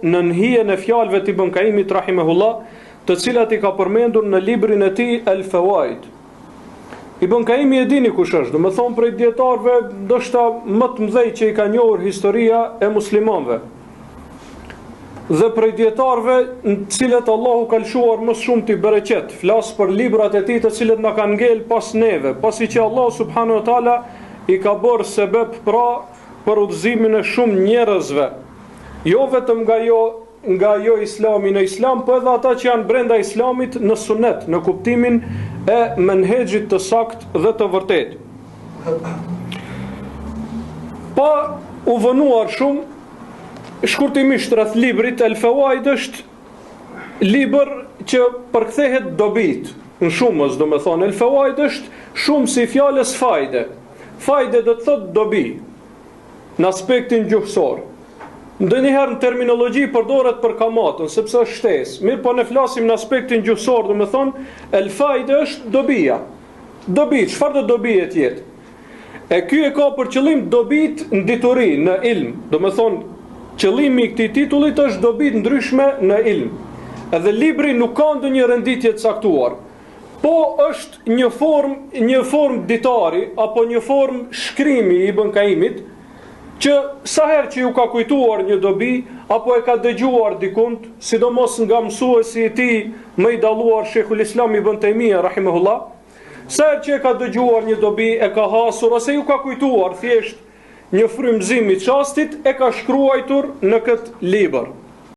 në hijen e fjalëve të Ibn Qayyimit rahimahullah, të cilat i ka përmendur në librin e tij El Fawaid. Ibn Qayyimi e dini kush është, do të thonë prej dietarëve ndoshta më të mëdhej që i ka njohur historia e muslimanëve. Dhe prej dietarëve në të cilët Allahu ka lëshuar më shumë të bereqet, flas për librat e tij të cilët na kanë ngel pas neve, pasi që Allahu subhanahu wa taala i ka bërë sebeb pra për udhëzimin e shumë njerëzve. Jo vetëm nga jo islami në islam, po edhe ata që janë brenda islamit në sunet, në kuptimin e menhexhit të sakt dhe të vërtet. Pa u vënuar shumë, shkurtimisht rreth librit El Fawaid është libër që përkthehet dobit, në shumës do me thonë. El Fawaid është shumë si fjalës fajde. Fajde do të thotë dobi, në aspektin gjuhësor. Ndonjëherë në terminologji përdoret për kamatën, sepse është shtesë. Mirë, po ne flasim në aspektin gjuhësor, do me thonë, el fajde është dobia. Dobi, çfarë do dobie të jetë? E ky e ka për qëllim dobit në dituri, në ilm. Do me thonë, qëllimi i këtij titullit është dobi ndryshme në ilm. Edhe libri nuk ka ndonjë renditje të caktuar, po është një formë ditari apo një formë shkrimi i Ibn Qayyimit, që sa herë që ju ka kujtuar një dobi apo e ka dëgjuar dikund, sidomos nga mësuesi i tij më i dalluar Sheikhul Islam Ibn Taymija rahimahullah, sa herë që e ka dëgjuar një dobi, e ka hasur ose ju ka kujtuar thjesht një frymëzim i çastit, e ka shkruar në këtë libër.